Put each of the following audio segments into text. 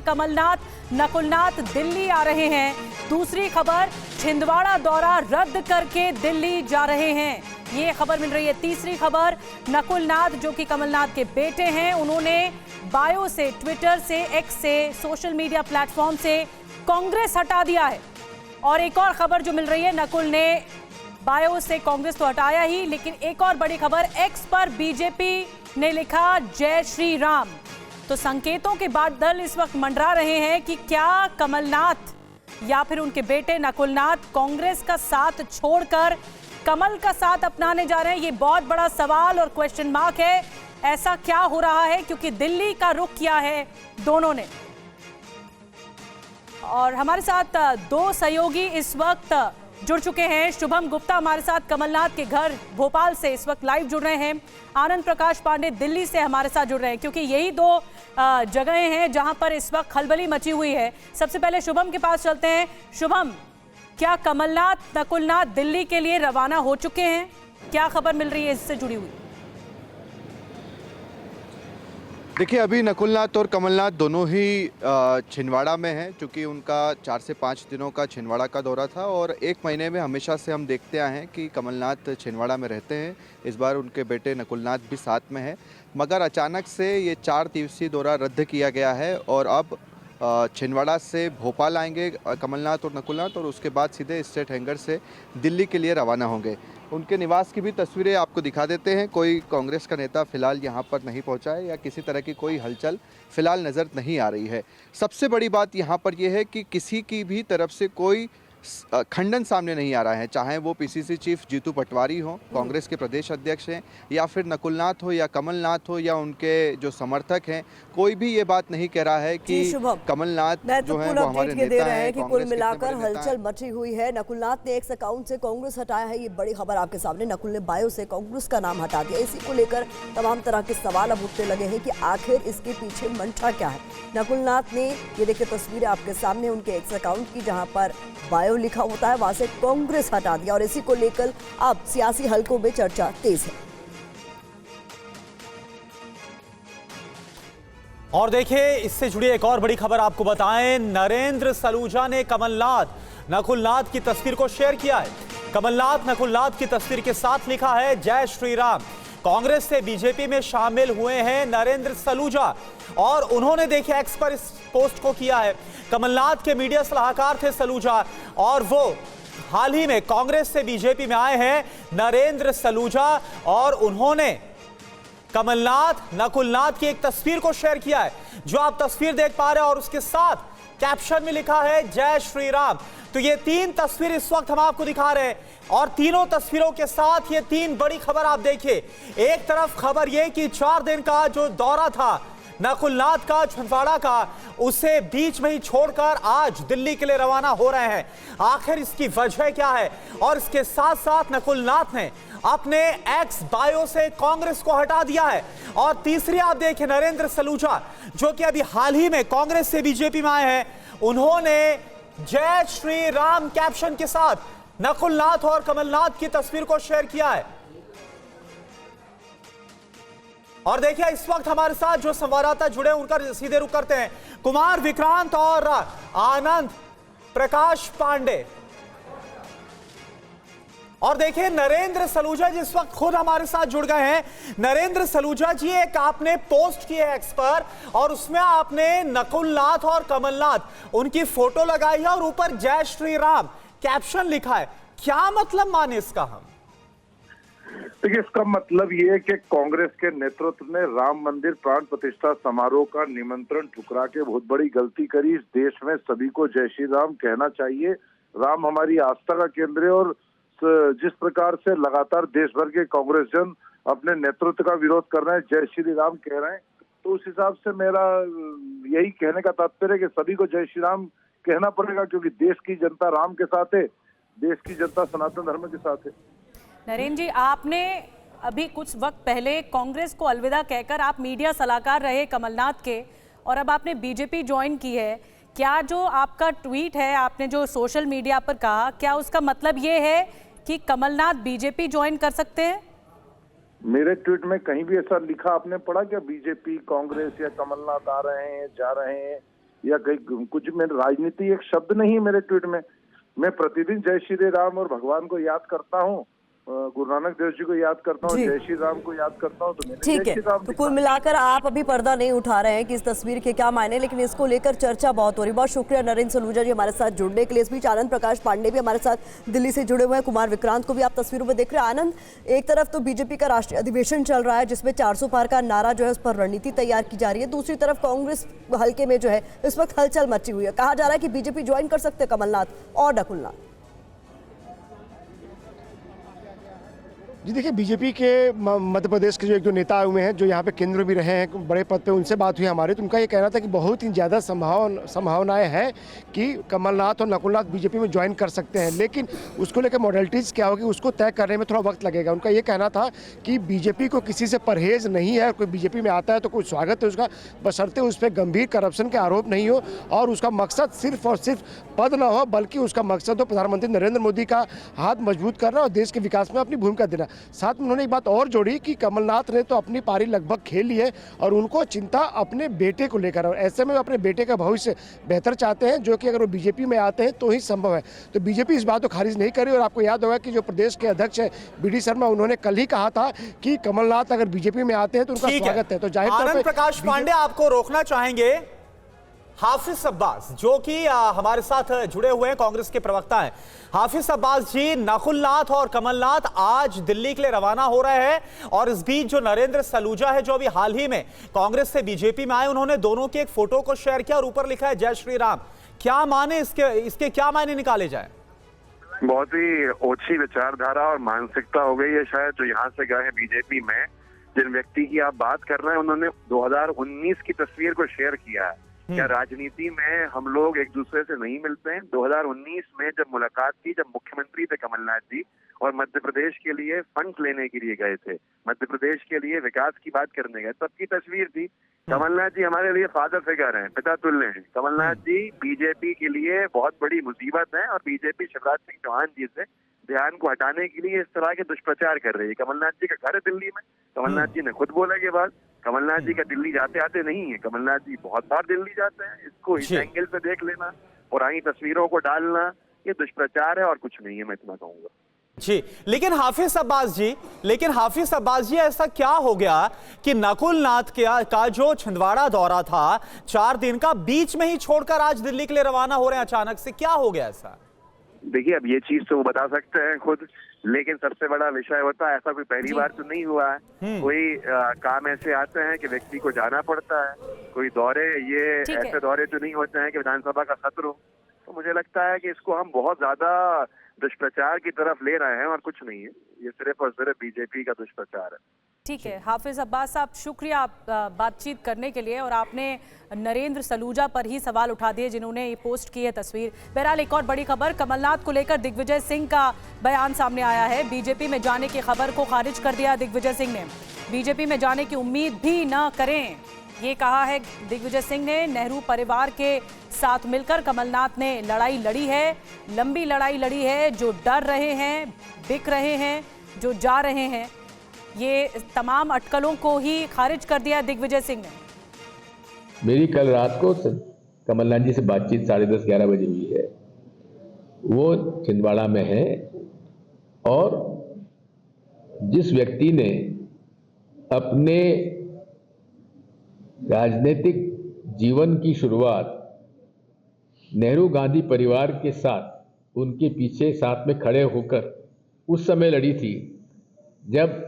कमलनाथ नकुलनाथ दिल्ली आ रहे हैं। दूसरी खबर, छिंदवाड़ा दौरा रद्द करके दिल्ली जा रहे हैं, ये खबर मिल रही है। तीसरी खबर, नकुलनाथ जो कि कमलनाथ के बेटे हैं, उन्होंने बायो से, ट्विटर से, एक्स से, सोशल मीडिया प्लेटफॉर्म से कांग्रेस हटा दिया है। और एक और खबर जो मिल रही है, नकुल ने बायो से कांग्रेस तो हटाया ही, लेकिन एक और बड़ी खबर, एक्स पर बीजेपी ने लिखा जय श्री राम। तो संकेतों के बादल इस वक्त मंडरा रहे हैं कि क्या कमलनाथ या फिर उनके बेटे नकुलनाथ कांग्रेस का साथ छोड़कर कमल का साथ अपनाने जा रहे हैं। ये बहुत बड़ा सवाल और क्वेश्चन मार्क है। ऐसा क्या हो रहा है, क्योंकि दिल्ली का रुख किया है दोनों ने। और हमारे साथ दो सहयोगी इस वक्त जुड़ चुके हैं। शुभम गुप्ता हमारे साथ कमलनाथ के घर भोपाल से इस वक्त लाइव जुड़ रहे हैं। आनंद प्रकाश पांडे दिल्ली से हमारे साथ जुड़ रहे हैं, क्योंकि यही दो जगहें हैं जहां पर इस वक्त खलबली मची हुई है। सबसे पहले शुभम के पास चलते हैं। शुभम, क्या कमलनाथ नकुलनाथ दिल्ली के लिए रवाना हो चुके हैं? क्या खबर मिल रही है इससे जुड़ी हुई? देखिए, अभी नकुलनाथ और कमलनाथ दोनों ही छिंदवाड़ा में हैं, क्योंकि उनका 4 से 5 दिनों का छिंदवाड़ा का दौरा था। और एक महीने में हमेशा से हम देखते आए हैं कि कमलनाथ छिंदवाड़ा में रहते हैं। इस बार उनके बेटे नकुलनाथ भी साथ में हैं, मगर अचानक से ये 4 दिवसीय दौरा रद्द किया गया है और अब छिंदवाड़ा से भोपाल आएंगे कमलनाथ और नकुलनाथ, और उसके बाद सीधे स्टेट हैंगर से दिल्ली के लिए रवाना होंगे। उनके निवास की भी तस्वीरें आपको दिखा देते हैं। कोई कांग्रेस का नेता फिलहाल यहां पर नहीं पहुंचा है या किसी तरह की कोई हलचल फिलहाल नज़र नहीं आ रही है। सबसे बड़ी बात यहां पर यह है कि किसी की भी तरफ से कोई खंडन सामने नहीं आ रहा है, चाहे वो पीसीसी चीफ जीतू पटवारी हो, कांग्रेस के प्रदेश अध्यक्ष हैं, या फिर नकुलनाथ हो या कमलनाथ हो या उनके जो समर्थक हैं, कोई भी ये बात नहीं कह रहा है कि कमलनाथ जो है वो हमारे नेता हैं। कि कुल मिलाकर हलचल मची हुई है। नकुलनाथ ने एक्स अकाउंट से कांग्रेस हटाया है, ये बड़ी खबर आपके सामने। नकुल ने बायो से कांग्रेस का नाम हटा दिया। इसी को लेकर तमाम तरह के सवाल अब उठने लगे हैं कि आखिर इसके पीछे मंशा क्या है। नकुलनाथ ने, ये देखिए तस्वीरें आपके सामने उनके एक्स अकाउंट की, जहां पर बायो लिखा होता है, वहां से कांग्रेस हटा दिया। और इसी को लेकर अब सियासी हलकों में चर्चा तेज है। और देखिए, इससे जुड़ी एक और बड़ी खबर आपको बताएं। नरेंद्र सलूजा ने कमलनाथ नकुलनाथ की तस्वीर को शेयर किया है। कमलनाथ नकुलनाथ की तस्वीर के साथ लिखा है जय श्री राम। कांग्रेस से बीजेपी में शामिल हुए हैं नरेंद्र सलूजा, और उन्होंने देखिए एक्स पर इस पोस्ट को किया है। कमलनाथ के मीडिया सलाहकार थे सलूजा, और वो हाल ही में कांग्रेस से बीजेपी में आए हैं नरेंद्र सलूजा, और उन्होंने कमलनाथ नकुलनाथ की एक तस्वीर को शेयर किया है, जो आप तस्वीर देख पा रहे हैं, और उसके साथ कैप्शन में लिखा है जय श्री राम। तो ये 3 तस्वीर इस वक्त हम आपको दिखा रहे हैं, और तीनों तस्वीरों के साथ ये 3 बड़ी खबर आप देखिए। एक तरफ खबर ये कि 4 दिन का जो दौरा था नकुलनाथ का छिंदवाड़ा का, उसे बीच में ही छोड़कर आज दिल्ली के लिए रवाना हो रहे हैं। आखिर इसकी वजह क्या है? और इसके साथ साथ नकुलनाथ ने अपने एक्स बायो से कांग्रेस को हटा दिया है। और तीसरी आप देखें, नरेंद्र सलूजा जो कि अभी हाल ही में कांग्रेस से बीजेपी में आए हैं, उन्होंने जय श्री राम कैप्शन के साथ नकुलनाथ और कमलनाथ की तस्वीर को शेयर किया है। और देखिए, इस वक्त हमारे साथ जो संवाददाता जुड़े उनका सीधे रुख करते हैं। कुमार विक्रांत और आनंद प्रकाश पांडे। और देखिए, नरेंद्र सलूजा जी इस वक्त खुद हमारे साथ जुड़ गए हैं। नरेंद्र सलूजा जी, एक आपने पोस्ट की है एक्स पर, और उसमें आपने नकुलनाथ और कमलनाथ उनकी फोटो लगाई है और ऊपर जय श्री राम कैप्शन लिखा है। क्या मतलब माने इसका हम? देखिए, इसका मतलब ये है कि कांग्रेस के नेतृत्व ने राम मंदिर प्राण प्रतिष्ठा समारोह का निमंत्रण ठुकरा के बहुत बड़ी गलती करी। इस देश में सभी को जय श्री राम कहना चाहिए। राम हमारी आस्था का केंद्र है, और जिस प्रकार से लगातार देश भर के कांग्रेस जन अपने नेतृत्व का विरोध कर रहे हैं, जय श्री राम कह रहे हैं, तो उस हिसाब से मेरा यही कहने का तात्पर्य है कि सभी को जय श्री राम कहना पड़ेगा, क्योंकि देश की जनता राम के साथ है, देश की जनता सनातन धर्म के साथ है। नरेंद्र जी, आपने अभी कुछ वक्त पहले कांग्रेस को अलविदा कहकर आप मीडिया सलाहकार रहे कमलनाथ के, और अब आपने बीजेपी ज्वाइन की है। क्या जो आपका ट्वीट है, आपने जो सोशल मीडिया पर कहा, क्या उसका मतलब ये है कि कमलनाथ बीजेपी ज्वाइन कर सकते हैं? मेरे ट्वीट में कहीं भी ऐसा लिखा आपने पढ़ा क्या? बीजेपी, कांग्रेस या कमलनाथ आ रहे हैं, जा रहे हैं? या कहीं कुछ में राजनीति एक शब्द नहीं है मेरे ट्वीट में। मैं प्रतिदिन जय श्री राम और भगवान को याद करता हूँ, गुरु नानक देव जी को याद करता हूँ, जय श्री राम को याद करता हूँ। तो ठीक है, तो कुल मिलाकर आप अभी पर्दा नहीं उठा रहे हैं कि इस तस्वीर के क्या मायने, लेकिन इसको लेकर चर्चा बहुत हो रही है। बहुत शुक्रिया नरेंद्र सलूजा जी हमारे साथ जुड़ने के लिए। इस बीच आनंद प्रकाश पांडे भी हमारे साथ दिल्ली से जुड़े हुए हैं। कुमार विक्रांत को भी आप तस्वीरों में देख रहे हैं। आनंद, एक तरफ तो बीजेपी का राष्ट्रीय अधिवेशन चल रहा है जिसमें 400 पार का नारा जो है उस पर रणनीति तैयार की जा रही है, दूसरी तरफ कांग्रेस हल्के में जो है इस वक्त हलचल मची हुई है। कहा जा रहा है कि बीजेपी ज्वाइन कर सकते हैं कमलनाथ और नकुलनाथ। जी देखिए, बीजेपी के मध्य प्रदेश के जो एक दो नेता हुए हैं जो यहाँ पे केंद्र में भी रहे हैं बड़े पद पे, उनसे बात हुई हमारी, तो उनका ये कहना था कि बहुत ही ज़्यादा संभावनाएं हैं कि कमलनाथ और नकुलनाथ बीजेपी में ज्वाइन कर सकते हैं, लेकिन उसको लेकर मॉडलिटीज़ क्या होगी उसको तय करने में थोड़ा वक्त लगेगा। उनका ये कहना था कि बीजेपी को किसी से परहेज नहीं है, कोई बीजेपी में आता है तो कोई स्वागत है उसका, बशर्ते उस पर गंभीर करप्शन के आरोप नहीं हो और उसका मकसद सिर्फ और सिर्फ पद ना हो, बल्कि उसका मकसद हो प्रधानमंत्री नरेंद्र मोदी का हाथ मजबूत करना और देश के विकास में अपनी भूमिका देना। साथ में उन्होंने एक बात और जोड़ी कि कमलनाथ ने तो अपनी पारी लगभग खेल ली है और उनको चिंता अपने बेटे को लेकर, और ऐसे में वो अपने बेटे का भविष्य बेहतर चाहते हैं, जो कि अगर वो बीजेपी में आते हैं तो ही संभव है। तो बीजेपी इस बात को खारिज नहीं करी। और आपको याद होगा कि जो प्रदेश के अध्यक्ष है BD शर्मा, उन्होंने कल ही कहा था कि कमलनाथ अगर बीजेपी में आते हैं तो उनका स्वागत है। तो जाहिर तौर आनंद प्रकाश पांडे आपको रोकना चाहेंगे। हाफिज अब्बास जो कि हमारे साथ जुड़े हुए हैं, कांग्रेस के प्रवक्ता हैं। हाफिज अब्बास जी, नकुलनाथ और कमलनाथ आज दिल्ली के लिए रवाना हो रहे हैं और इस बीच जो नरेंद्र सलूजा है जो अभी हाल ही में कांग्रेस से बीजेपी में आए, उन्होंने दोनों की एक फोटो को शेयर किया और ऊपर लिखा है जय श्री राम। क्या माने इसके क्या मायने निकाले जाए? बहुत ही ओछी विचारधारा और मानसिकता हो गई है शायद जो यहाँ से गए हैं बीजेपी में। जिन व्यक्ति की आप बात कर रहे हैं उन्होंने 2019 की तस्वीर को शेयर किया है। क्या राजनीति में हम लोग एक दूसरे से नहीं मिलते हैं? 2019 में जब मुलाकात की, जब मुख्यमंत्री थे कमलनाथ जी और मध्य प्रदेश के लिए फंड्स लेने के लिए गए थे, मध्य प्रदेश के लिए विकास की बात करने गए, तब की तस्वीर थी। कमलनाथ जी हमारे लिए फादर फिगर हैं, पिता तुल्य हैं। कमलनाथ जी बीजेपी के लिए बहुत बड़ी मुसीबत है और बीजेपी शिवराज सिंह चौहान जी से ध्यान को हटाने के लिए इस तरह के दुष्प्रचार कर रही है। कमलनाथ जी का घर है दिल्ली में, कमलनाथ जी ने खुद बोला ये बात। कमलनाथ जी का दिल्ली जाते आते नहीं है, कमलनाथ जी बहुत बार दिल्ली जाते हैं। इसको इस एंगल से देख लेना, पुरानी तस्वीरों को डालना, ये दुष्प्रचार है और कुछ नहीं है, मैं इतना कहूंगा। जी, लेकिन हाफिज अब्बास जी ऐसा क्या हो गया कि नकुलनाथ का जो छिंदवाड़ा दौरा था 4 दिन का, बीच में ही छोड़कर आज दिल्ली के लिए रवाना हो रहे हैं अचानक से? क्या हो गया ऐसा? देखिए, अब ये चीज तो वो बता सकते हैं खुद, लेकिन सबसे बड़ा विषय होता है, ऐसा कोई पहली बार तो नहीं हुआ है। कोई काम ऐसे आते हैं कि व्यक्ति को जाना पड़ता है, कोई दौरे, ये ऐसे दौरे तो नहीं होते हैं कि विधानसभा का सत्र हो। तो मुझे लगता है कि इसको हम बहुत ज्यादा दुष्प्रचार की तरफ ले रहे हैं और कुछ नहीं है, ये सिर्फ और सिर्फ बीजेपी का दुष्प्रचार है। ठीक है हाफिज अब्बास साहब, शुक्रिया बातचीत करने के लिए। और आपने नरेंद्र सलूजा पर ही सवाल उठा दिए जिन्होंने ये पोस्ट की है तस्वीर। बहरहाल एक और बड़ी खबर कमलनाथ को लेकर दिग्विजय सिंह का बयान सामने आया है। बीजेपी में जाने की खबर को खारिज कर दिया दिग्विजय सिंह ने। बीजेपी में जाने की उम्मीद भी न करें, ये कहा है दिग्विजय सिंह ने। नेहरू परिवार के साथ मिलकर कमलनाथ ने लड़ाई लड़ी है, लंबी लड़ाई लड़ी है। जो डर रहे हैं, बिक रहे हैं, जो जा रहे हैं, ये तमाम अटकलों को ही खारिज कर दिया दिग्विजय सिंह ने। मेरी कल रात को कमलनाथ जी से बातचीत 10:30-11 बजे हुई है। वो छिंदवाड़ा में है और जिस व्यक्ति ने अपने राजनीतिक जीवन की शुरुआत नेहरू गांधी परिवार के साथ उनके पीछे साथ में खड़े होकर उस समय लड़ी थी जब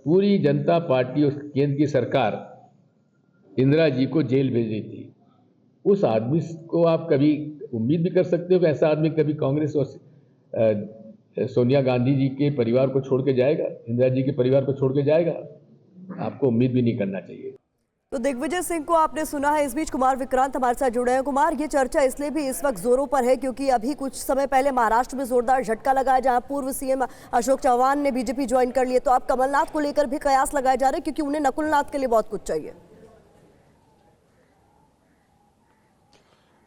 पूरी जनता पार्टी और केंद्र की सरकार इंदिरा जी को जेल भेज रही थी, उस आदमी को आप कभी उम्मीद भी कर सकते हो कि ऐसा आदमी कभी कांग्रेस और सोनिया गांधी जी के परिवार को छोड़ के जाएगा, इंदिरा जी के परिवार को छोड़ के जाएगा? आपको उम्मीद भी नहीं करना चाहिए। तो दिग्विजय सिंह को आपने सुना है। इस बीच कुमार विक्रांत हमारे साथ जुड़े हैं। कुमार, ये चर्चा इसलिए भी इस वक्त जोरों पर है क्योंकि अभी कुछ समय पहले महाराष्ट्र में जोरदार झटका लगाया जहां पूर्व सीएम अशोक चव्हाण ने बीजेपी ज्वाइन कर लिए। तो अब कमलनाथ को लेकर भी कयास लगाए जा रहे हैं क्योंकि उन्हें नकुलनाथ के लिए बहुत कुछ चाहिए।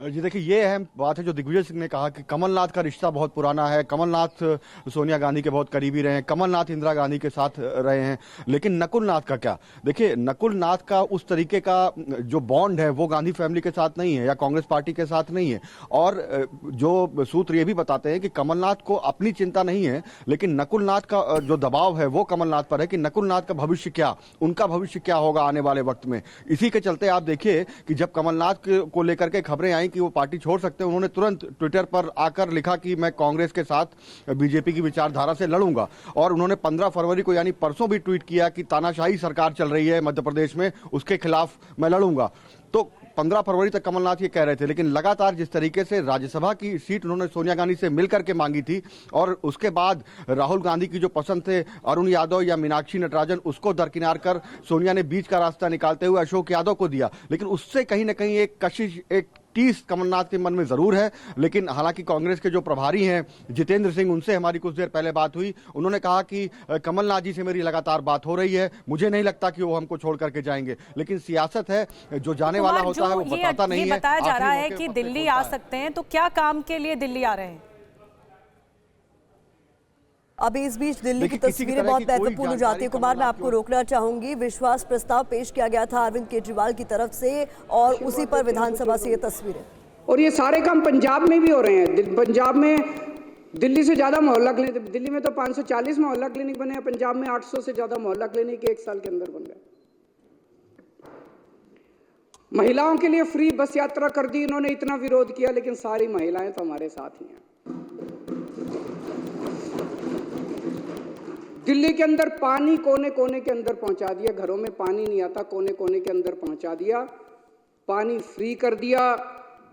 जी देखिए, ये अहम बात है जो दिग्विजय सिंह ने कहा कि कमलनाथ का रिश्ता बहुत पुराना है। कमलनाथ सोनिया गांधी के बहुत करीबी रहे हैं, कमलनाथ इंदिरा गांधी के साथ रहे हैं, लेकिन नकुलनाथ का क्या? देखिए, नकुलनाथ का उस तरीके का जो बॉन्ड है वो गांधी फैमिली के साथ नहीं है या कांग्रेस पार्टी के साथ नहीं है। और जो सूत्र ये भी बताते हैं कि कमलनाथ को अपनी चिंता नहीं है, लेकिन नकुलनाथ का जो दबाव है वो कमलनाथ पर है कि नकुलनाथ का भविष्य क्या, उनका भविष्य क्या होगा आने वाले वक्त में। इसी के चलते आप देखिए कि जब कमलनाथ को लेकर के खबरें आई कि वो पार्टी छोड़ सकते हैं, उन्होंने तुरंत ट्विटर पर आकर लिखा कि मैं कांग्रेस के साथ बीजेपी की विचारधारा से लड़ूंगा। और उन्होंने 15 फरवरी को यानी परसों भी ट्वीट किया कि तानाशाही सरकार चल रही है मध्य प्रदेश में, उसके खिलाफ मैं लड़ूंगा। तो 15 फरवरी तक कमलनाथ ये कह रहे थे, लेकिन लगातार जिस तरीके से राज्यसभा की सीट उन्होंने सोनिया गांधी से मिलकर के मांगी थी और उसके बाद राहुल गांधी की जो पसंद थे अरुण यादव या मीनाक्षी नटराजन, उसको दरकिनार कर सोनिया ने बीच का रास्ता निकालते हुए अशोक यादव को दिया। लेकिन उससे कहीं ना कहीं एक कशिश, एक टीस कमलनाथ के मन में जरूर है। लेकिन हालांकि कांग्रेस के जो प्रभारी हैं जितेंद्र सिंह, उनसे हमारी कुछ देर पहले बात हुई, उन्होंने कहा कि कमलनाथ जी से मेरी लगातार बात हो रही है, मुझे नहीं लगता कि वो हमको छोड़ करके जाएंगे। लेकिन सियासत है, जो जाने वाला होता है वो बताता नहीं है। बताया जा रहा है कि दिल्ली आ सकते हैं, तो क्या काम के लिए दिल्ली आ रहे हैं? अभी इस बीच दिल्ली की तस्वीरें बहुत महत्वपूर्ण हो जाती है। कुमार, मैं आपको रोकना चाहूंगी। विश्वास प्रस्ताव पेश किया गया था अरविंद केजरीवाल की तरफ से और उसी पर विधानसभा से ये तस्वीरें, और ये सारे काम पंजाब में भी हो रहे हैं। पंजाब में दिल्ली से ज्यादा मोहल्ला क्लिनिक, दिल्ली में तो 540 मोहल्ला क्लिनिक बने हैं, पंजाब में 800 से ज्यादा मोहल्ला क्लिनिक 1 साल के अंदर बन गए। महिलाओं के लिए फ्री बस यात्रा कर दी इन्होंने, इतना विरोध किया, लेकिन सारी महिलाएं तो हमारे साथ ही हैं। दिल्ली के अंदर पानी कोने कोने के अंदर पहुंचा दिया, घरों में पानी नहीं आता, कोने कोने के अंदर पहुंचा दिया, पानी फ्री कर दिया।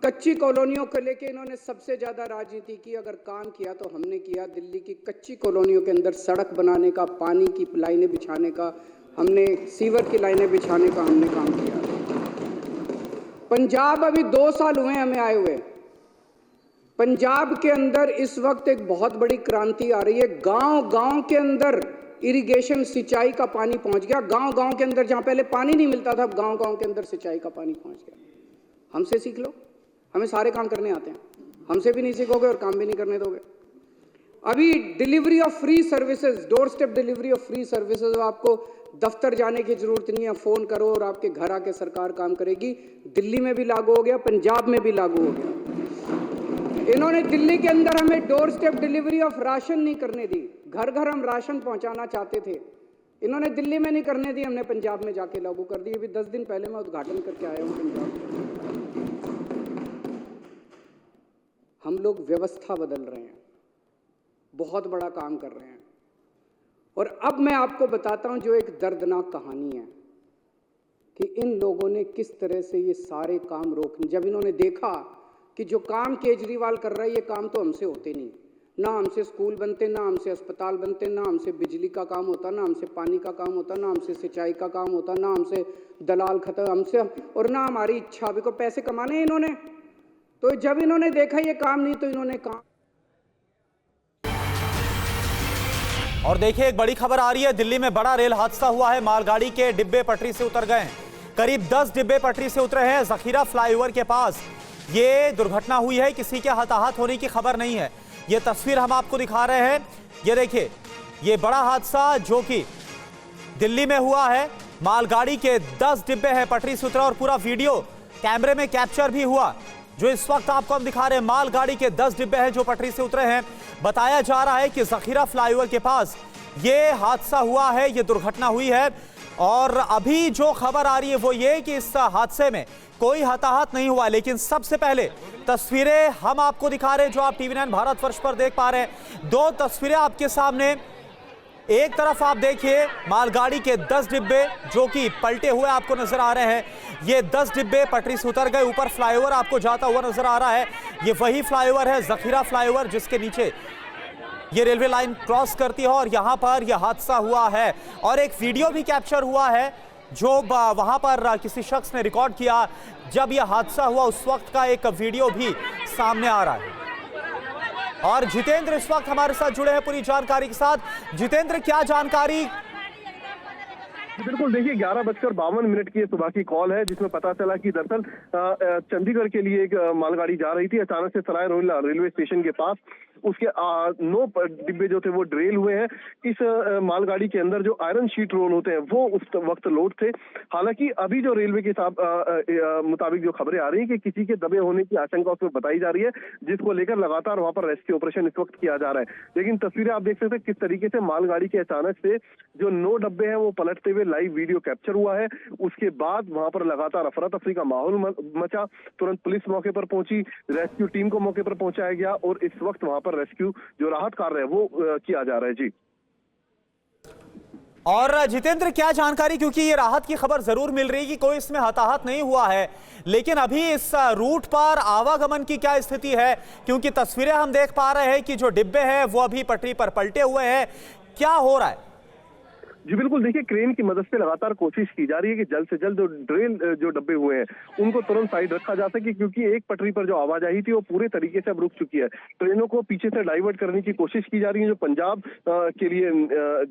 कच्ची कॉलोनियों को लेके इन्होंने सबसे ज्यादा राजनीति की, अगर काम किया तो हमने किया। दिल्ली की कच्ची कॉलोनियों के अंदर सड़क बनाने का, पानी की लाइनें बिछाने का हमने, सीवर की लाइनें बिछाने का हमने काम किया। पंजाब अभी 2 साल हुए हमें आए हुए, पंजाब के अंदर इस वक्त एक बहुत बड़ी क्रांति आ रही है। गांव-गांव के अंदर इरिगेशन, सिंचाई का पानी पहुंच गया। गांव-गांव के अंदर जहां पहले पानी नहीं मिलता था, अब गांव-गांव के अंदर सिंचाई का पानी पहुंच गया। हमसे सीख लो, हमें सारे काम करने आते हैं, हमसे भी नहीं सीखोगे और काम भी नहीं करने दोगे। अभी delivery of free services, door step delivery of free services, आपको दफ्तर जाने की जरूरत नहीं है, फोन करो और आपके घर आके सरकार काम करेगी। दिल्ली में भी लागू हो गया, पंजाब में भी लागू हो गया। इन्होंने दिल्ली के अंदर हमें door step delivery of ration नहीं करने दी, घर घर हम राशन पहुंचाना चाहते थे, इन्होंने दिल्ली में नहीं करने दी, हमने पंजाब में जाके लागू कर दी। अभी 10 दिन पहले मैं उद्घाटन करके आया हूं पंजाब। हम लोग व्यवस्था बदल रहे हैं, बहुत बड़ा काम कर रहे हैं। और अब मैं आपको बताता हूं जो एक दर्दनाक कहानी है कि इन लोगों ने किस तरह से ये सारे काम रोक, जब इन्होंने देखा कि जो काम केजरीवाल कर रहा है ये काम तो हमसे होते नहीं, ना हमसे स्कूल बनते, ना हमसे अस्पताल बनते, ना हमसे बिजली का काम होता, ना हमसे पानी का काम होता, ना हमसे सिंचाई का काम होता, ना हमसे दलाल खत्म, हमसे और ना हमारी इच्छा। अभी को पैसे कमाने हैं इन्होंने, तो जब इन्होंने देखा ये काम नहीं तो इन्होंने काम। और देखिए, एक बड़ी खबर आ रही है, दिल्ली में बड़ा रेल हादसा हुआ है। मालगाड़ी के डिब्बे पटरी से उतर गए हैं, करीब 10 डिब्बे पटरी से उतरे हैं। जखीरा फ्लाईओवर के पास ये दुर्घटना हुई है, किसी के हताहत होने की खबर नहीं है। ये तस्वीर हम आपको दिखा रहे हैं, ये देखिए, ये बड़ा हादसा जो कि दिल्ली में हुआ है। मालगाड़ी के 10 डिब्बे हैं पटरी से उतरा और पूरा वीडियो कैमरे में कैप्चर भी हुआ। जो इस वक्त आपको हम दिखा रहे हैं, मालगाड़ी के 10 डिब्बे हैं जो पटरी से उतरे हैं। बताया जा रहा है कि जखीरा फ्लाईओवर के पास ये हादसा हुआ है, ये दुर्घटना हुई है। और अभी जो खबर आ रही है वो ये कि इस हादसे में कोई हताहत नहीं हुआ। लेकिन सबसे पहले तस्वीरें हम आपको दिखा रहे हैं जो आप TV9 भारतवर्ष पर देख पा रहे हैं। 2 तस्वीरें आपके सामने, एक तरफ आप देखिए मालगाड़ी के 10 डिब्बे जो कि पलटे हुए आपको नजर आ रहे हैं। ये 10 डिब्बे पटरी से उतर गए, ऊपर फ्लाईओवर आपको जाता हुआ नजर आ रहा है। ये वही फ्लाईओवर है, जखीरा फ्लाईओवर, जिसके नीचे ये रेलवे लाइन क्रॉस करती है और यहां पर यह हादसा हुआ है। और एक वीडियो भी कैप्चर हुआ है जो वहां पर किसी शख्स ने रिकॉर्ड किया जब यह हादसा हुआ, उस वक्त का एक वीडियो भी सामने आ रहा है। और जितेंद्र इस वक्त हमारे साथ जुड़े हैं पूरी जानकारी के साथ। जितेंद्र, क्या जानकारी बिल्कुल, देखिए 11:52 की सुबह की कॉल है जिसमें पता चला कि दरअसल चंडीगढ़ के लिए एक मालगाड़ी जा रही थी। अचानक से सराय रोहिल्ला रेलवे स्टेशन के पास उसके 9 डिब्बे जो थे वो ड्रेल हुए हैं। इस मालगाड़ी के अंदर जो आयरन शीट रोल होते हैं वो उस वक्त लोड थे। हालांकि अभी जो रेलवे के मुताबिक जो खबरें आ रही हैं कि किसी के दबे होने की आशंका उसमें बताई जा रही है, जिसको लेकर लगातार वहां पर रेस्क्यू ऑपरेशन इस वक्त किया जा रहा है। लेकिन तस्वीरें आप देख सकते हैं किस तरीके से मालगाड़ी के अचानक से जो 9 डब्बे हैं वो पलटते हुए लाइव वीडियो कैप्चर हुआ है। उसके बाद वहां पर लगातार अफरा तफरी का माहौल मचा। तुरंत पुलिस मौके पर पहुंची, रेस्क्यू टीम को मौके पर पहुंचाया गया और इस वक्त वहां पर रेस्क्यू जो राहत कार्य है वो किया जा रहा है। जी और जितेंद्र, क्या जानकारी, क्योंकि ये राहत की खबर जरूर मिल रही है कि कोई इसमें हताहत नहीं हुआ है, लेकिन अभी इस रूट पर आवागमन की क्या स्थिति है? क्योंकि तस्वीरें हम देख पा रहे हैं कि जो डिब्बे हैं वो अभी पटरी पर पलटे हुए हैं। क्या हो रहा है? जी बिल्कुल, देखिए क्रेन की मदद से लगातार कोशिश की जा रही है कि जल्द से जल्द जो डब्बे हुए हैं उनको तुरंत साइड रखा जा सके, क्योंकि एक पटरी पर जो आवाजाही थी वो पूरे तरीके से अब रुक चुकी है। ट्रेनों को पीछे से डाइवर्ट करने की कोशिश की जा रही है। जो पंजाब के लिए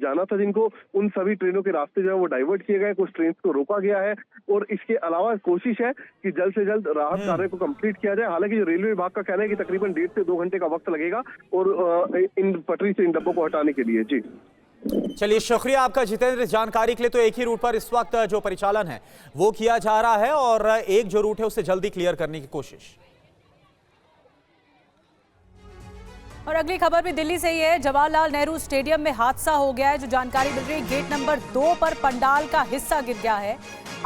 जाना था जिनको, उन सभी ट्रेनों के रास्ते जो है वो डाइवर्ट किए गए, कुछ ट्रेन को रोका गया है और इसके अलावा कोशिश है कि जल्द से जल्द राहत कार्य को कंप्लीट किया जाए। हालांकि जो रेलवे विभाग का कहना है कि तकरीबन 1.5 से 2 घंटे का वक्त लगेगा और इन पटरी से इन डब्बों को हटाने के लिए। जी चलिए, शुक्रिया आपका जितेंद्र जानकारी के लिए। तो एक ही रूट पर इस वक्त जो परिचालन है वो किया जा रहा है और एक जो रूट है उसे जल्दी क्लियर करने की कोशिश। और अगली खबर भी दिल्ली से ही है। जवाहरलाल नेहरू स्टेडियम में हादसा हो गया है। जो जानकारी मिल रही है, गेट नंबर 2 पर पंडाल का हिस्सा गिर गया है।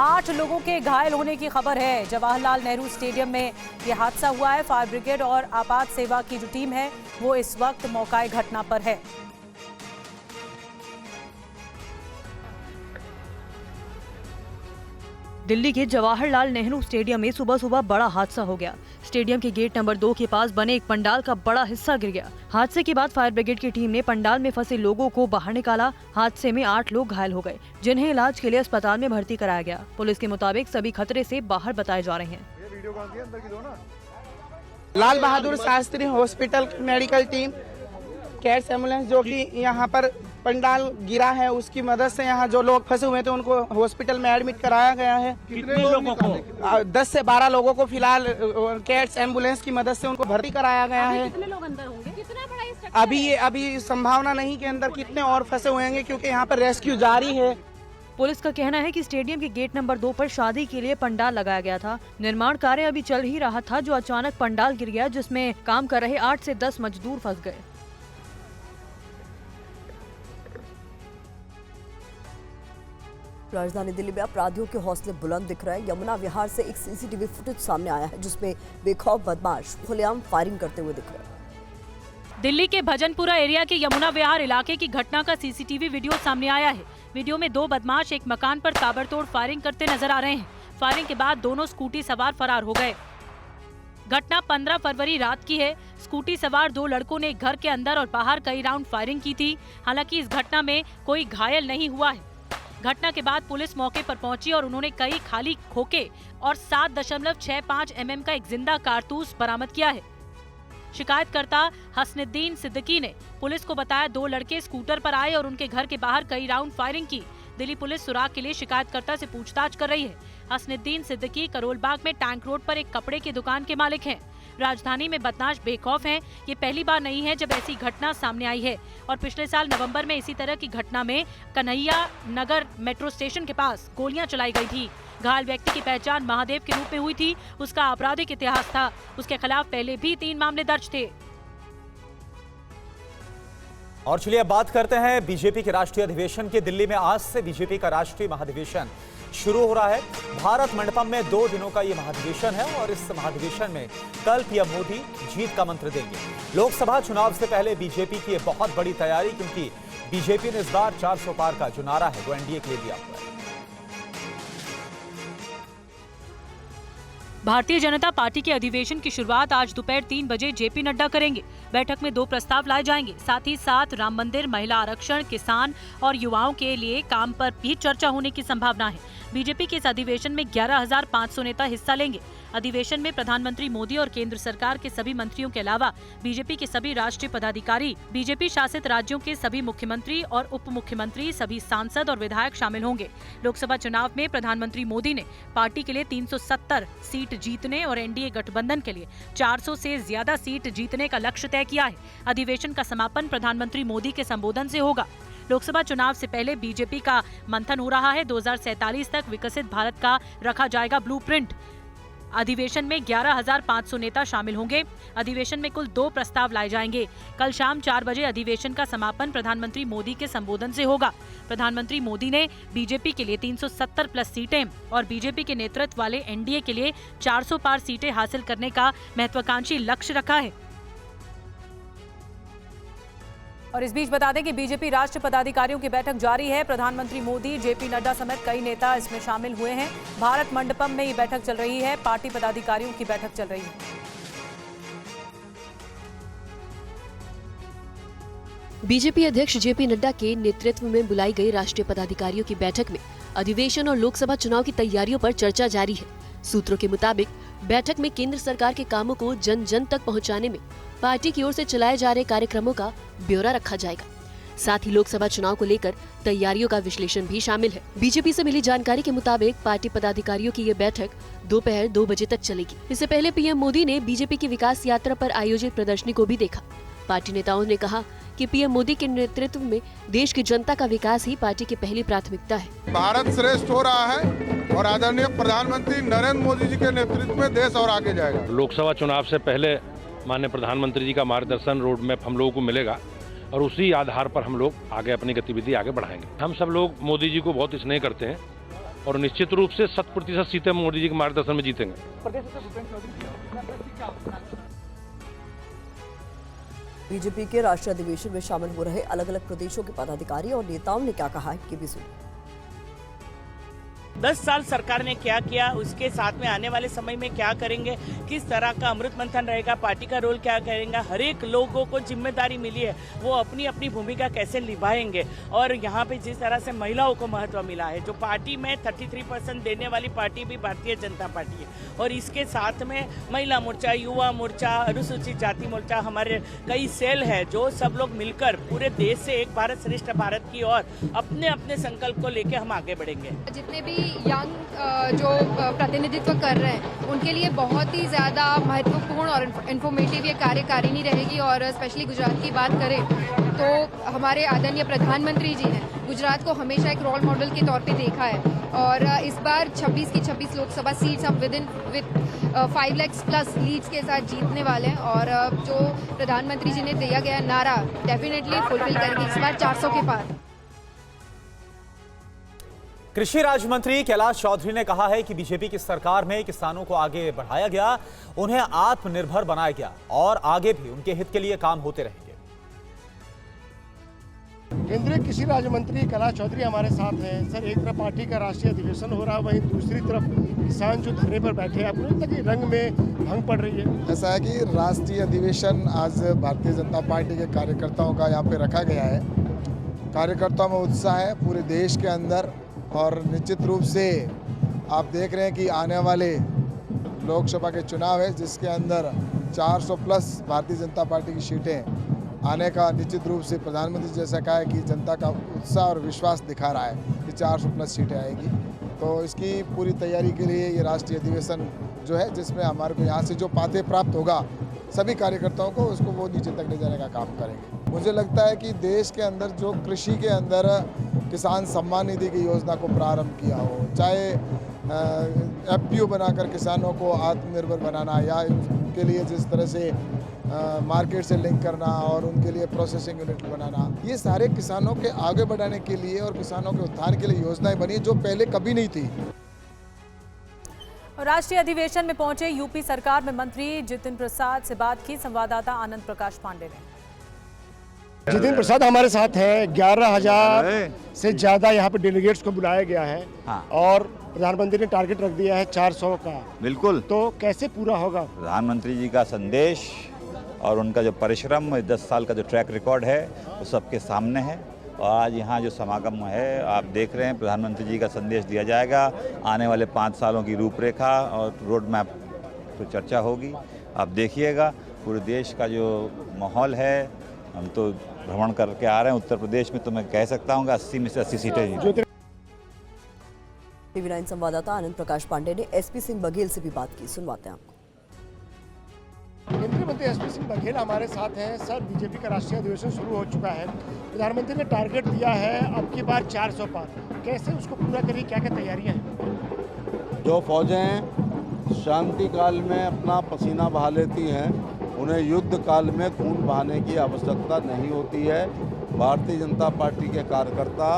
8 लोगों के घायल होने की खबर है। जवाहरलाल नेहरू स्टेडियम में यह हादसा हुआ है। फायर ब्रिगेड और आपात सेवा की जो टीम है वो इस वक्त मौके घटना पर है। दिल्ली के जवाहरलाल नेहरू स्टेडियम में सुबह सुबह बड़ा हादसा हो गया। स्टेडियम के गेट नंबर 2 के पास बने एक पंडाल का बड़ा हिस्सा गिर गया। हादसे के बाद फायर ब्रिगेड की टीम ने पंडाल में फंसे लोगों को बाहर निकाला। हादसे में 8 लोग घायल हो गए, जिन्हें इलाज के लिए अस्पताल में भर्ती कराया गया। पुलिस के मुताबिक सभी खतरे से बाहर बताए जा रहे हैं। Lal Bahadur Shastri hospital medical team, CATS ambulance जो कि यहाँ पर पंडाल गिरा है उसकी मदद से यहाँ जो लोग फंसे हुए थे उनको हॉस्पिटल में एडमिट कराया गया है। कितने लोगों को? 10 से 12 लोगों को फिलहाल कैट्स एम्बुलेंस की मदद से उनको भर्ती कराया गया है। कितने लोग अंदर होंगे? कितना बड़ा अभी संभावना नहीं कि अंदर कितने और फंसे हुए हैं, क्योंकि यहाँ पर रेस्क्यू जारी है। पुलिस का कहना है कि स्टेडियम के गेट नंबर 2 पर शादी के लिए पंडाल लगाया गया था। निर्माण कार्य अभी चल ही रहा था जो अचानक पंडाल गिर गया, जिसमें काम कर रहे 8 से 10 मजदूर फंस गए। राजधानी दिल्ली में अपराधियों के हौसले बुलंद दिख रहे हैं। यमुना विहार से एक सीसीटीवी फुटेज सामने आया है जिसमें बेखौफ बदमाश खुलेआम फायरिंग करते हुए दिख रहे हैं। दिल्ली के भजनपुरा एरिया के यमुना विहार इलाके की घटना का सीसीटीवी वीडियो सामने आया है। वीडियो में 2 बदमाश एक मकान पर ताबड़तोड़ फायरिंग करते नजर आ रहे हैं। फायरिंग के बाद दोनों स्कूटी सवार फरार हो गए। घटना 15 फरवरी रात की है। स्कूटी सवार 2 लड़कों ने घर के अंदर और बाहर कई राउंड फायरिंग की थी। हालांकि इस घटना में कोई घायल नहीं हुआ है। घटना के बाद पुलिस मौके पर पहुंची और उन्होंने कई खाली खोखे और 7.65 mm का एक जिंदा कारतूस बरामद किया है। शिकायतकर्ता हसनुद्दीन सिद्दीकी ने पुलिस को बताया 2 लड़के स्कूटर पर आए और उनके घर के बाहर कई राउंड फायरिंग की। दिल्ली पुलिस सुराग के लिए शिकायतकर्ता से पूछताछ कर रही है। हसनुद्दीन सिद्दीकी करोल बाग में टैंक रोड पर एक कपड़े की दुकान के मालिक हैं। राजधानी में बदमाश बेखौफ हैं। ये पहली बार नहीं है जब ऐसी घटना सामने आई है और पिछले साल नवंबर में इसी तरह की घटना में कन्हैया नगर मेट्रो स्टेशन के पास गोलियां चलाई गई थी। घायल व्यक्ति की पहचान महादेव के रूप में हुई थी। उसका आपराधिक इतिहास था। उसके खिलाफ पहले भी 3 मामले दर्ज थे। और चलिए अब बात करते हैं बीजेपी के राष्ट्रीय अधिवेशन की। दिल्ली में आज से बीजेपी का राष्ट्रीय महाधिवेशन शुरू हो रहा है। भारत मंडपम में 2 दिनों का ये महाधिवेशन है और इस महाधिवेशन में कल पीएम मोदी जीत का मंत्र देंगे। लोकसभा चुनाव से पहले बीजेपी की ये बहुत बड़ी तैयारी, क्योंकि बीजेपी ने इस बार 400 पार का जो नारा है वो एनडीए के लिए दिया हुआ है। भारतीय जनता पार्टी के अधिवेशन की शुरुआत आज दोपहर 3 बजे जेपी नड्डा करेंगे। बैठक में 2 प्रस्ताव लाए जाएंगे। साथ ही साथ राम मंदिर, महिला आरक्षण, किसान और युवाओं के लिए काम पर भी चर्चा होने की संभावना है। बीजेपी के इस अधिवेशन में 11,500 नेता हिस्सा लेंगे। अधिवेशन में प्रधानमंत्री मोदी और केंद्र सरकार के सभी मंत्रियों के अलावा बीजेपी के सभी राष्ट्रीय पदाधिकारी, बीजेपी शासित राज्यों के सभी मुख्यमंत्री और उप मुख्यमंत्री, सभी सांसद और विधायक शामिल होंगे। लोकसभा चुनाव में प्रधानमंत्री मोदी ने पार्टी के लिए 370 सीट जीतने और एनडीए गठबंधन के लिए 400 से ज्यादा सीट जीतने का लक्ष्य तय किया है। अधिवेशन का समापन प्रधानमंत्री मोदी के संबोधन से होगा। लोकसभा चुनाव से पहले बीजेपी का मंथन हो रहा है। 2047 तक विकसित भारत का रखा जाएगा ब्लूप्रिंट। अधिवेशन में 11,500 नेता शामिल होंगे। अधिवेशन में कुल 2 प्रस्ताव लाए जाएंगे। कल शाम 4 बजे अधिवेशन का समापन प्रधानमंत्री मोदी के संबोधन से होगा। प्रधानमंत्री मोदी ने बीजेपी के लिए 370 प्लस सीटें और बीजेपी के नेतृत्व वाले एनडीए के लिए 400 पार सीटें हासिल करने का महत्वाकांक्षी लक्ष्य रखा है। और इस बीच बता दें कि बीजेपी राष्ट्रीय पदाधिकारियों की बैठक जारी है। प्रधानमंत्री मोदी, जेपी नड्डा समेत कई नेता इसमें शामिल हुए हैं। भारत मंडपम में ये बैठक चल रही है। पार्टी पदाधिकारियों की बैठक चल रही है। बीजेपी अध्यक्ष जेपी नड्डा के नेतृत्व में बुलाई गई राष्ट्रीय पदाधिकारियों की बैठक में अधिवेशन और लोकसभा चुनाव की तैयारियों पर चर्चा जारी है। सूत्रों के मुताबिक बैठक में केंद्र सरकार के कामों को जन जन तक पहुंचाने में पार्टी की ओर से चलाए जा रहे कार्यक्रमों का ब्यौरा रखा जाएगा। साथ ही लोकसभा चुनाव को लेकर तैयारियों का विश्लेषण भी शामिल है। बीजेपी से मिली जानकारी के मुताबिक पार्टी पदाधिकारियों की ये बैठक दोपहर 2 बजे तक चलेगी। इससे पहले पीएम मोदी ने बीजेपी की विकास यात्रा पर आयोजित प्रदर्शनी को भी देखा। पार्टी नेताओं ने कहा कि पीएम मोदी के नेतृत्व में देश की जनता का विकास ही पार्टी की पहली प्राथमिकता है। भारत श्रेष्ठ हो रहा है और आदरणीय प्रधानमंत्री नरेंद्र मोदी जी के नेतृत्व में देश और आगे जाएगा। लोकसभा चुनाव से पहले माननीय प्रधानमंत्री जी का मार्गदर्शन रोड मैप हम लोगों को मिलेगा और उसी आधार पर हम लोग आगे अपनी गतिविधि आगे बढ़ाएंगे। हम सब लोग मोदी जी को बहुत स्नेह करते हैं और निश्चित रूप से 100% सीटें मोदी जी के मार्गदर्शन में जीतेंगे। बीजेपी के राष्ट्रीय अधिवेशन में शामिल हो रहे अलग अलग प्रदेशों के पदाधिकारी और नेताओं ने क्या कहा है, ये भी सुनिए। 10 साल सरकार ने क्या किया, उसके साथ में आने वाले समय में क्या करेंगे, किस तरह का अमृत मंथन रहेगा, पार्टी का रोल क्या करेंगे, हर एक लोगों को जिम्मेदारी मिली है वो अपनी अपनी भूमिका कैसे निभाएंगे। और यहाँ पे जिस तरह से महिलाओं को महत्व मिला है, जो पार्टी में 33% देने वाली पार्टी भी भारतीय जनता पार्टी है, और इसके साथ में महिला मोर्चा, युवा मोर्चा, अनुसूचित जाति मोर्चा, हमारे कई सेल है जो सब लोग मिलकर पूरे देश से एक भारत श्रेष्ठ भारत की ओर अपने अपने संकल्प को लेकर हम आगे बढ़ेंगे। जितने भी यंग जो प्रतिनिधित्व कर रहे हैं उनके लिए बहुत ही ज़्यादा महत्वपूर्ण और इन्फॉर्मेटिव ये कार्यकारिणी रहेगी। और स्पेशली गुजरात की बात करें तो हमारे आदरणीय प्रधानमंत्री जी ने गुजरात को हमेशा एक रोल मॉडल के तौर पे देखा है और इस बार 26 की 26 लोकसभा सीट्स हम विद 5 लाख प्लस लीड्स के साथ जीतने वाले हैं। और जो प्रधानमंत्री जी ने दिया गया नारा डेफिनेटली फुलफिल करेंगे इस बार 400 के पार। कृषि राज्य मंत्री कैलाश चौधरी ने कहा है कि बीजेपी की सरकार में किसानों को आगे बढ़ाया गया, उन्हें आत्मनिर्भर बनाया गया और आगे भी उनके हित के लिए काम होते रहेंगे। केंद्रीय कृषि राज्य मंत्री कैलाश चौधरी हमारे साथ हैं। सर, एक तरफ पार्टी का राष्ट्रीय अधिवेशन हो रहा है, वहीं दूसरी तरफ किसान जो धरने पर बैठे हैं, आपको नहीं लगता कि रंग में भंग पड़ रही है? ऐसा है कि राष्ट्रीय अधिवेशन आज भारतीय जनता पार्टी के कार्यकर्ताओं का यहाँ पे रखा गया है। कार्यकर्ताओं में उत्साह है पूरे देश के अंदर और निश्चित रूप से आप देख रहे हैं कि आने वाले लोकसभा के चुनाव है जिसके अंदर 400 प्लस भारतीय जनता पार्टी की सीटें आने का निश्चित रूप से प्रधानमंत्री जैसा कहा है कि जनता का उत्साह और विश्वास दिखा रहा है कि 400 प्लस सीटें आएगी। तो इसकी पूरी तैयारी के लिए ये राष्ट्रीय अधिवेशन जो है जिसमें हमारे को यहाँ से जो पाते प्राप्त होगा सभी कार्यकर्ताओं को उसको वो नीचे तक ले जाने का काम करेंगे। मुझे लगता है कि देश के अंदर जो कृषि के अंदर किसान सम्मान निधि की योजना को प्रारंभ किया हो, चाहे एफपीओ बनाकर किसानों को आत्मनिर्भर बनाना या उनके लिए जिस तरह से मार्केट से लिंक करना और उनके लिए प्रोसेसिंग यूनिट बनाना, ये सारे किसानों के आगे बढ़ाने के लिए और किसानों के उत्थान के लिए योजनाएं बनी जो पहले कभी नहीं थी। राष्ट्रीय अधिवेशन में पहुंचे यूपी सरकार में मंत्री जितिन प्रसाद से बात की संवाददाता आनंद प्रकाश पांडे ने। जितिन प्रसाद हमारे साथ हैं। 11,000 से ज्यादा यहाँ पे डेलीगेट्स को बुलाया गया है। हाँ। और प्रधानमंत्री ने टारगेट रख दिया है 400 का। बिल्कुल। तो कैसे पूरा होगा? प्रधानमंत्री जी का संदेश और उनका जो परिश्रम 10 साल का जो ट्रैक रिकॉर्ड है वो सबके सामने है और आज यहाँ जो समागम है आप देख रहे हैं, प्रधानमंत्री जी का संदेश दिया जाएगा, आने वाले 5 सालों की रूपरेखा और रोड मैप पर चर्चा होगी। आप देखिएगा पूरे देश का जो माहौल है, हम तो भ्रमण करके आ रहे हैं उत्तर प्रदेश में, तो मैं कह सकता हूँ कि 80 में से 80 सीटें। टीवी 9 संवाददाता आनंद प्रकाश पांडे ने एसपी सिंह बघेल से भी बात की, सुनवाते हैं आपको। केंद्रीय मंत्री एसपी सिंह बघेल हमारे साथ हैं। सर, बीजेपी का राष्ट्रीय अधिवेशन शुरू हो चुका है, प्रधानमंत्री ने टारगेट दिया है अब की बार 400 पार, कैसे उसको पूरा करिए, क्या क्या तैयारियां हैं? जो फौजें शांति काल में अपना पसीना बहा लेती हैं, उन्हें युद्ध काल में खून बहाने की आवश्यकता नहीं होती है। भारतीय जनता पार्टी के कार्यकर्ता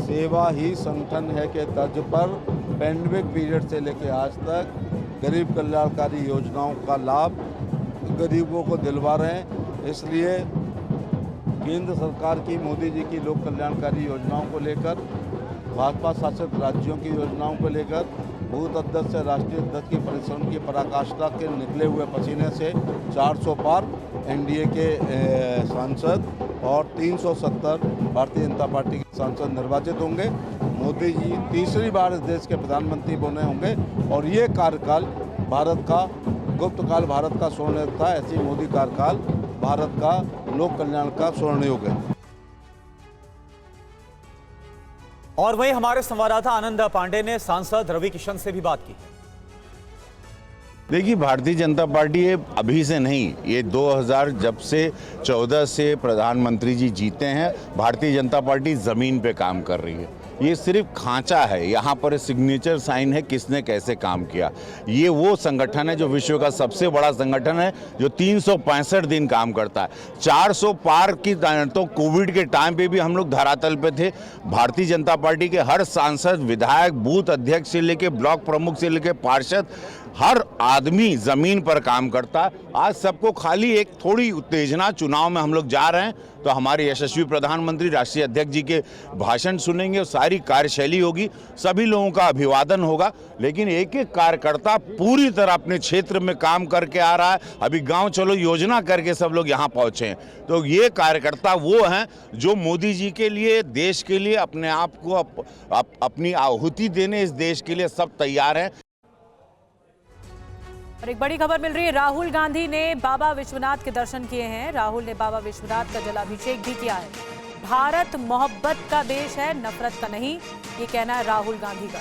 सेवा ही संगठन है के तर्ज पर पैंडेमिक पीरियड से लेकर आज तक गरीब कल्याणकारी योजनाओं का लाभ गरीबों को दिलवा रहे हैं। इसलिए केंद्र सरकार की, मोदी जी की लोक कल्याणकारी योजनाओं को लेकर, भाजपा शासित राज्यों की योजनाओं को लेकर, बूथ अध्यक्ष से राष्ट्रीय अध्यक्ष की परिश्रम की पराकाष्ठा के निकले हुए पसीने से 400 पार एनडीए के सांसद और 370 भारतीय जनता पार्टी के सांसद निर्वाचित होंगे। मोदी जी तीसरी बार इस देश के प्रधानमंत्री बने होंगे और ये कार्यकाल भारत का गुप्त काल, भारत का स्वर्णयुग था। ऐसी मोदी कार्यकाल भारत का लोक कल्याण का स्वर्णयुग है। और वहीं हमारे संवाददाता आनंद पांडे ने सांसद रवि किशन से भी बात की। देखिए, भारतीय जनता पार्टी अभी से नहीं, ये 2000 जब से 14 से प्रधानमंत्री जी जीते हैं, भारतीय जनता पार्टी ज़मीन पे काम कर रही है। ये सिर्फ खांचा है, यहाँ पर सिग्नेचर साइन है किसने कैसे काम किया। ये वो संगठन है जो विश्व का सबसे बड़ा संगठन है, जो 365 दिन काम करता है। 400 पार की तो कोविड के टाइम पे भी हम लोग धरातल पे थे। भारतीय जनता पार्टी के हर सांसद, विधायक, बूथ अध्यक्ष से लेके ब्लॉक प्रमुख से लेके पार्षद, हर आदमी जमीन पर काम करता है। आज सबको खाली एक थोड़ी उत्तेजना, चुनाव में हम लोग जा रहे हैं तो हमारे यशस्वी प्रधानमंत्री राष्ट्रीय अध्यक्ष जी के भाषण सुनेंगे, सारी कार्यशैली होगी, सभी लोगों का अभिवादन होगा, लेकिन एक एक कार्यकर्ता पूरी तरह अपने क्षेत्र में काम करके आ रहा है। अभी गांव चलो योजना करके सब लोग यहाँ पहुँचे हैं। तो ये कार्यकर्ता वो हैं जो मोदी जी के लिए, देश के लिए अपने आप को अपनी आहुति देने इस देश के लिए सब तैयार हैं। और एक बड़ी खबर मिल रही है, राहुल गांधी ने बाबा विश्वनाथ के दर्शन किए हैं। राहुल ने बाबा विश्वनाथ का जलाभिषेक भी किया है। भारत मोहब्बत का देश है, नफरत का नहीं, ये कहना है राहुल गांधी का।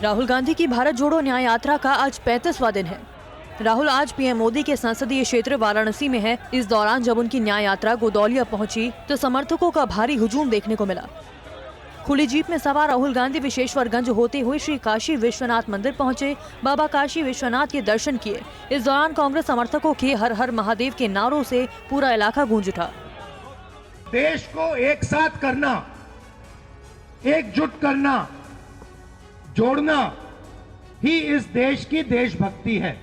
राहुल गांधी की भारत जोड़ो न्याय यात्रा का आज 35वां दिन है। राहुल आज पीएम मोदी के संसदीय क्षेत्र वाराणसी में है। इस दौरान जब उनकी न्याय यात्रा गोदौलिया पहुंची तो समर्थकों का भारी हुजूम देखने को मिला। खुली जीप में सवार राहुल गांधी विशेश्वरगंज होते हुए श्री काशी विश्वनाथ मंदिर पहुंचे, बाबा काशी विश्वनाथ के दर्शन किए। इस दौरान कांग्रेस समर्थकों के हर हर महादेव के नारों से पूरा इलाका गूंज उठा। देश को एक साथ करना, एकजुट करना, जोड़ना ही इस देश की देशभक्ति है।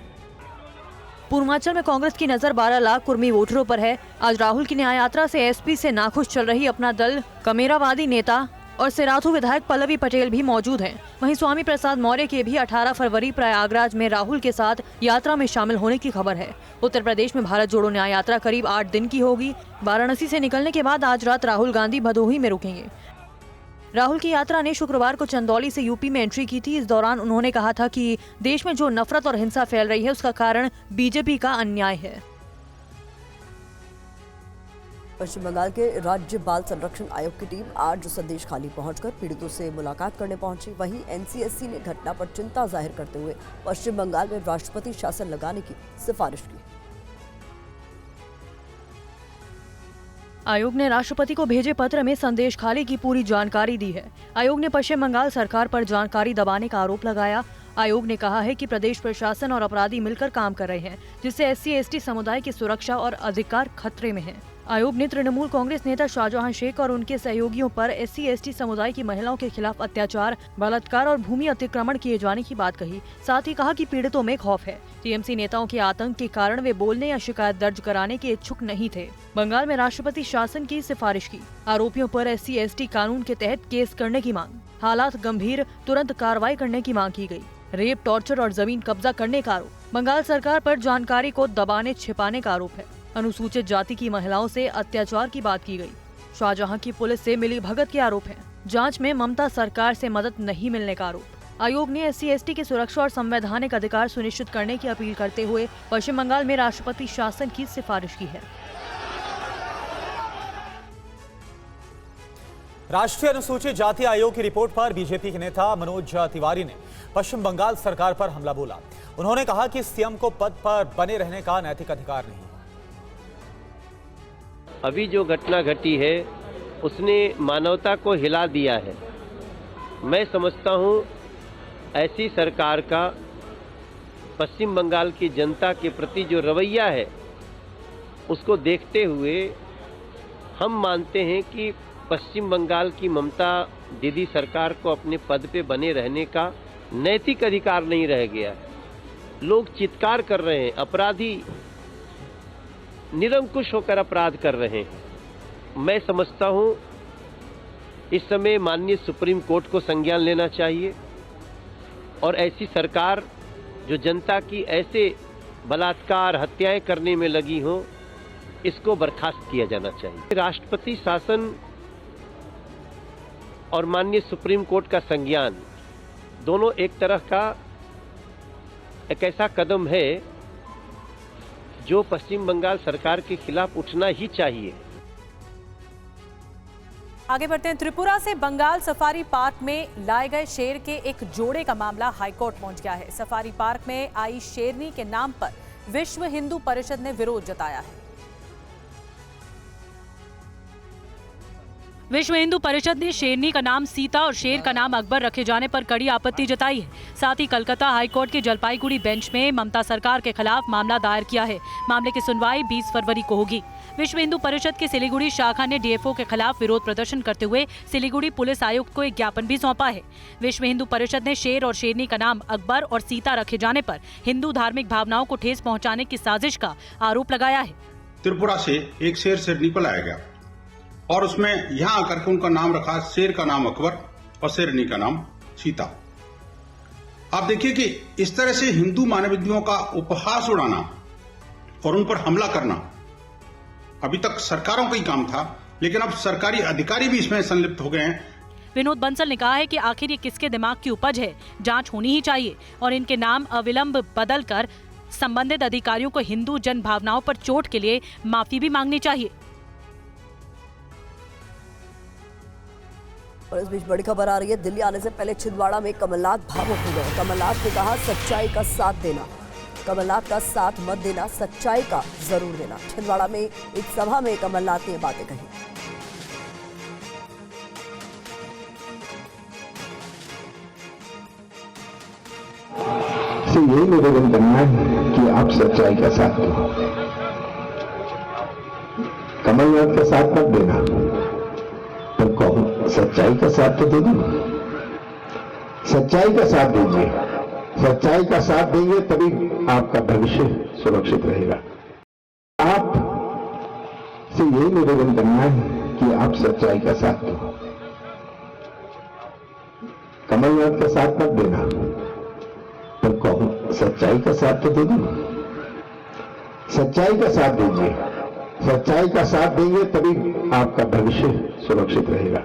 पूर्वांचल में कांग्रेस की नजर 12 लाख कुर्मी वोटरों पर है। आज राहुल की न्याय यात्रा से एसपी से नाखुश चल रही अपना दल कमेरावादी नेता और सिराथू विधायक पल्लवी पटेल भी मौजूद हैं। वहीं स्वामी प्रसाद मौर्य के भी 18 फरवरी प्रयागराज में राहुल के साथ यात्रा में शामिल होने की खबर है। उत्तर प्रदेश में भारत जोड़ो न्याय यात्रा करीब 8 दिन की होगी। वाराणसी से निकलने के बाद आज रात राहुल गांधी भदोही में रुकेंगे। राहुल की यात्रा ने शुक्रवार को चंदौली से यूपी में एंट्री की थी। इस दौरान उन्होंने कहा था कि देश में जो नफरत और हिंसा फैल रही है उसका कारण बीजेपी का अन्याय है। पश्चिम बंगाल के राज्य बाल संरक्षण आयोग की टीम आज संदेश खाली पहुंचकर पीड़ितों से मुलाकात करने पहुंची। वहीं एनसीएससी ने घटना पर चिंता जाहिर करते हुए पश्चिम बंगाल में राष्ट्रपति शासन लगाने की सिफारिश की। आयोग ने राष्ट्रपति को भेजे पत्र में संदेश खाली की पूरी जानकारी दी है। आयोग ने पश्चिम बंगाल सरकार पर जानकारी दबाने का आरोप लगाया। आयोग ने कहा है कि प्रदेश प्रशासन और अपराधी मिलकर काम कर रहे हैं, जिससे SC/ST समुदाय की सुरक्षा और अधिकार खतरे में हैं। आयोग ने तृणमूल कांग्रेस नेता शाहजहां शेख और उनके सहयोगियों पर SC/ST समुदाय की महिलाओं के खिलाफ अत्याचार, बलात्कार और भूमि अतिक्रमण किए जाने की बात कही। साथ ही कहा कि पीड़ितों में खौफ है। टीएमसी नेताओं के आतंक के कारण वे बोलने या शिकायत दर्ज कराने के इच्छुक नहीं थे। बंगाल में राष्ट्रपति शासन की सिफारिश की। आरोपियों पर SC/ST कानून के तहत केस करने की मांग। हालात गंभीर, तुरंत कार्रवाई करने की मांग की गई। रेप, टॉर्चर और जमीन कब्जा करने का आरोप। बंगाल सरकार पर जानकारी को दबाने छिपाने का आरोप है। अनुसूचित जाति की महिलाओं से अत्याचार की बात की गई। शाहजहां की पुलिस से मिली भगत के आरोप है। जांच में ममता सरकार से मदद नहीं मिलने का आरोप। आयोग ने SC/ST की सुरक्षा और संवैधानिक अधिकार सुनिश्चित करने की अपील करते हुए पश्चिम बंगाल में राष्ट्रपति शासन की सिफारिश की है। राष्ट्रीय अनुसूचित जाति आयोग की रिपोर्ट पर बीजेपी के नेता मनोज तिवारी ने पश्चिम बंगाल सरकार पर हमला बोला। उन्होंने कहा कि सीएम को पद पर बने रहने का नैतिक अधिकार नहीं। अभी जो घटना घटी है उसने मानवता को हिला दिया है। मैं समझता हूं ऐसी सरकार का पश्चिम बंगाल की जनता के प्रति जो रवैया है उसको देखते हुए हम मानते हैं कि पश्चिम बंगाल की ममता दीदी सरकार को अपने पद पे बने रहने का नैतिक अधिकार नहीं रह गया है। लोग चित्कार कर रहे हैं, अपराधी निरंकुश होकर अपराध कर रहे हैं। मैं समझता हूं इस समय माननीय सुप्रीम कोर्ट को संज्ञान लेना चाहिए और ऐसी सरकार जो जनता की ऐसे बलात्कार हत्याएं करने में लगी हो इसको बर्खास्त किया जाना चाहिए। राष्ट्रपति शासन और माननीय सुप्रीम कोर्ट का संज्ञान दोनों एक तरह का एक ऐसा कदम है जो पश्चिम बंगाल सरकार के खिलाफ उठना ही चाहिए। आगे बढ़ते हैं। त्रिपुरा से बंगाल सफारी पार्क में लाए गए शेर के एक जोड़े का मामला हाईकोर्ट पहुंच गया है। सफारी पार्क में आई शेरनी के नाम पर विश्व हिंदू परिषद ने विरोध जताया है। विश्व हिंदू परिषद ने शेरनी का नाम सीता और शेर का नाम अकबर रखे जाने पर कड़ी आपत्ति जताई है। साथ ही कलकत्ता हाईकोर्ट के जलपाईगुड़ी बेंच में ममता सरकार के खिलाफ मामला दायर किया है। मामले की सुनवाई 20 फरवरी को होगी। विश्व हिंदू परिषद की सिलीगुड़ी शाखा ने DFO के खिलाफ विरोध प्रदर्शन करते हुए सिलीगुड़ी पुलिस आयुक्त को एक ज्ञापन भी सौंपा है। विश्व हिंदू परिषद ने शेर और शेरनी का नाम अकबर और सीता रखे जाने पर हिंदू धार्मिक भावनाओं को ठेस पहुँचाने की साजिश का आरोप लगाया है। त्रिपुरा से एक शेर शेरनी को लाया गया और उसमें यहाँ आकर के उनका नाम रखा, शेर का नाम अकबर और शेरनी का नाम सीता। आप देखिए कि इस तरह से हिंदू मानवाधिकारों का उपहास उड़ाना और उन पर हमला करना अभी तक सरकारों का ही काम था, लेकिन अब सरकारी अधिकारी भी इसमें संलिप्त हो गए हैं। विनोद बंसल ने कहा है कि आखिर ये किसके दिमाग की उपज है, जांच होनी ही चाहिए और इनके नाम अविलंब बदलकर संबंधित अधिकारियों को हिंदू जन भावनाओं पर चोट के लिए माफी भी मांगनी चाहिए। और इस बीच बड़ी खबर आ रही है। दिल्ली आने से पहले छिंदवाड़ा में कमलनाथ भावुक हो गए। कमलनाथ ने कहा सच्चाई का साथ देना, कमलनाथ का साथ मत देना, सच्चाई का जरूर देना। छिंदवाड़ा में एक सभा में कमलनाथ ने ये बातें कही। यही निवेदन करना है कि आप सच्चाई का साथ दो, कमलनाथ का साथ मत देना, पर कहो सच्चाई का साथ तो दे दो। सच्चाई का साथ दीजिए, सच्चाई का साथ देंगे तभी आपका भविष्य सुरक्षित रहेगा। आप से यही निवेदन करना है कि आप सच्चाई का साथ दो, कमलनाथ का साथ मत देना, पर कहो सच्चाई का साथ तो दे दो। सच्चाई का साथ दीजिए, सच्चाई का साथ देंगे तभी आपका भविष्य सुरक्षित रहेगा।